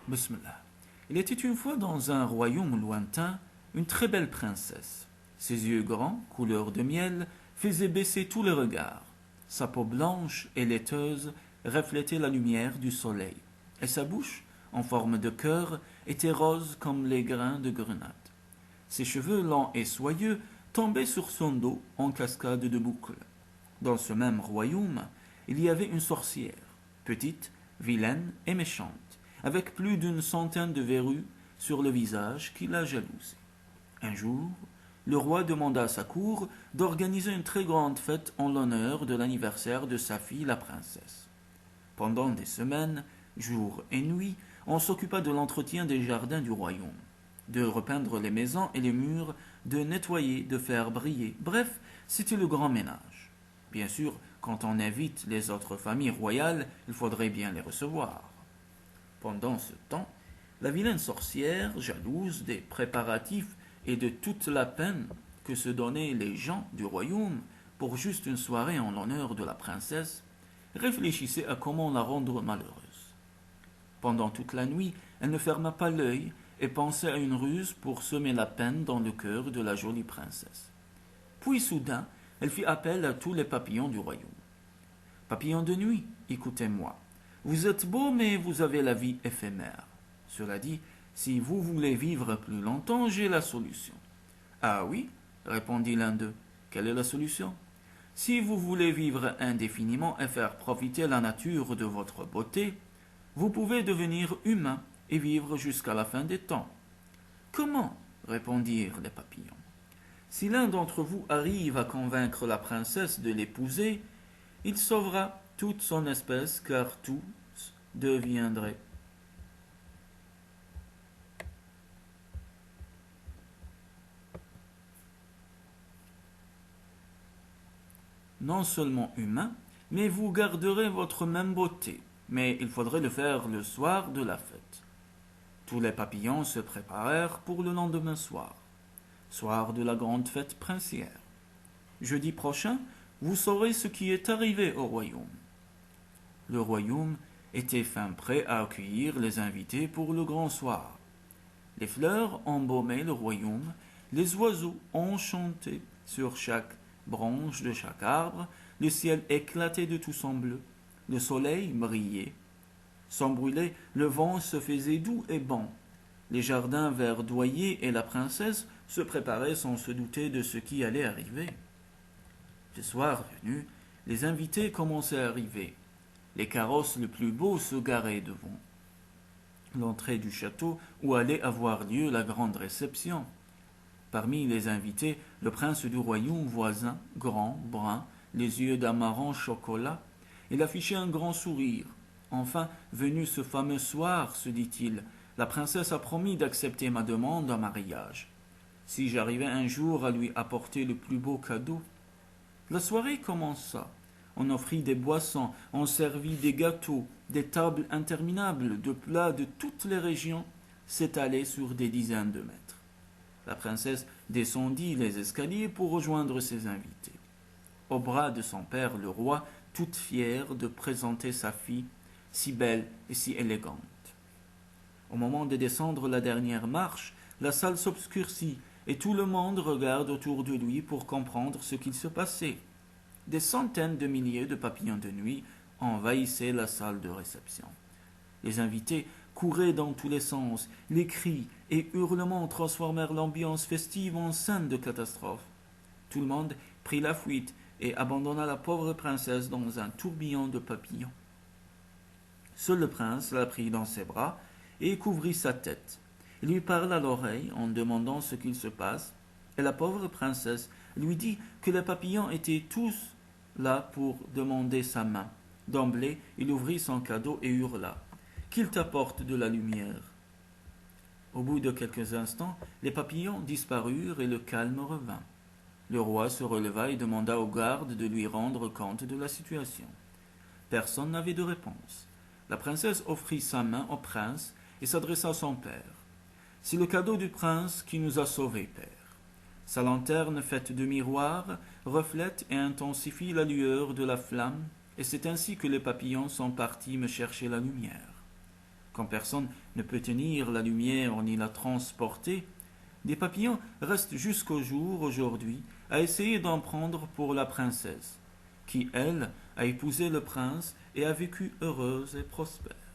Bismillah. Il était une fois dans un royaume lointain une très belle princesse. Ses yeux grands, couleur de miel, faisaient baisser tous les regards. Sa peau blanche et laiteuse reflétait la lumière du soleil, et sa bouche, en forme de cœur, était rose comme les grains de grenade. Ses cheveux longs et soyeux tombaient sur son dos en cascade de boucles. Dans ce même royaume, il y avait une sorcière, petite, vilaine et méchante, avec plus d'une centaine de verrues sur le visage qui la jalousait. Un jour, le roi demanda à sa cour d'organiser une très grande fête en l'honneur de l'anniversaire de sa fille la princesse. Pendant des semaines, jour et nuit, on s'occupa de l'entretien des jardins du royaume, de repeindre les maisons et les murs, de nettoyer, de faire briller. Bref, c'était le grand ménage. Bien sûr, quand on invite les autres familles royales, il faudrait bien les recevoir. Pendant ce temps, la vilaine sorcière, jalouse des préparatifs et de toute la peine que se donnaient les gens du royaume pour juste une soirée en l'honneur de la princesse, réfléchissait à comment la rendre malheureuse. Pendant toute la nuit, elle ne ferma pas l'œil et pensait à une ruse pour semer la peine dans le cœur de la jolie princesse. Puis soudain, elle fit appel à tous les papillons du royaume. Papillons de nuit, écoutez-moi. Vous êtes beaux, mais vous avez la vie éphémère. Cela dit, si vous voulez vivre plus longtemps, j'ai la solution. Ah oui, répondit l'un d'eux. Quelle est la solution? Si vous voulez vivre indéfiniment et faire profiter la nature de votre beauté, vous pouvez devenir humain et vivre jusqu'à la fin des temps. Comment? Répondirent les papillons. Si l'un d'entre vous arrive à convaincre la princesse de l'épouser, il sauvera toute son espèce, car tous deviendraient. Non seulement humain, mais vous garderez votre même beauté. Mais il faudrait le faire le soir de la fête. Tous les papillons se préparèrent pour le lendemain soir de la grande fête princière. Jeudi prochain, vous saurez ce qui est arrivé au royaume. Le royaume était fin prêt à accueillir les invités pour le grand soir. Les fleurs embaumaient le royaume, les oiseaux enchantaient sur chaque branche de chaque arbre, le ciel éclatait de tout son bleu, le soleil brillait. Sans brûler, le vent se faisait doux et bon. Les jardins verdoyaient et la princesse se préparait sans se douter de ce qui allait arriver. Le soir venu, les invités commençaient à arriver. Les carrosses les plus beaux se garaient devant l'entrée du château où allait avoir lieu la grande réception. Parmi les invités, le prince du royaume voisin, grand, brun, les yeux d'amarant chocolat, il affichait un grand sourire. Enfin, venu ce fameux soir, se dit-il, la princesse a promis d'accepter ma demande en mariage. Si j'arrivais un jour à lui apporter le plus beau cadeau. La soirée commença. On offrit des boissons, on servit des gâteaux, des tables interminables de plats de toutes les régions s'étalaient sur des dizaines de mètres. La princesse descendit les escaliers pour rejoindre ses invités. Au bras de son père le roi, toute fière de présenter sa fille, si belle et si élégante. Au moment de descendre la dernière marche, la salle s'obscurcit et tout le monde regarde autour de lui pour comprendre ce qu'il se passait. Des centaines de milliers de papillons de nuit envahissaient la salle de réception. Les invités couraient dans tous les sens, les cris et hurlements transformèrent l'ambiance festive en scène de catastrophe. Tout le monde prit la fuite et abandonna la pauvre princesse dans un tourbillon de papillons. Seul le prince la prit dans ses bras et couvrit sa tête. Il lui parla à l'oreille en demandant ce qu'il se passe, et la pauvre princesse lui dit que les papillons étaient tous là pour demander sa main. D'emblée, il ouvrit son cadeau et hurla « Qu'il t'apporte de la lumière !» Au bout de quelques instants, les papillons disparurent et le calme revint. Le roi se releva et demanda aux gardes de lui rendre compte de la situation. Personne n'avait de réponse. La princesse offrit sa main au prince et s'adressa à son père. « C'est le cadeau du prince qui nous a sauvés, père. Sa lanterne faite de miroirs reflète et intensifie la lueur de la flamme, et c'est ainsi que les papillons sont partis me chercher la lumière. Quand personne ne peut tenir la lumière ni la transporter, des papillons restent jusqu'au jour aujourd'hui à essayer d'en prendre pour la princesse, qui, elle, a épousé le prince et a vécu heureuse et prospère.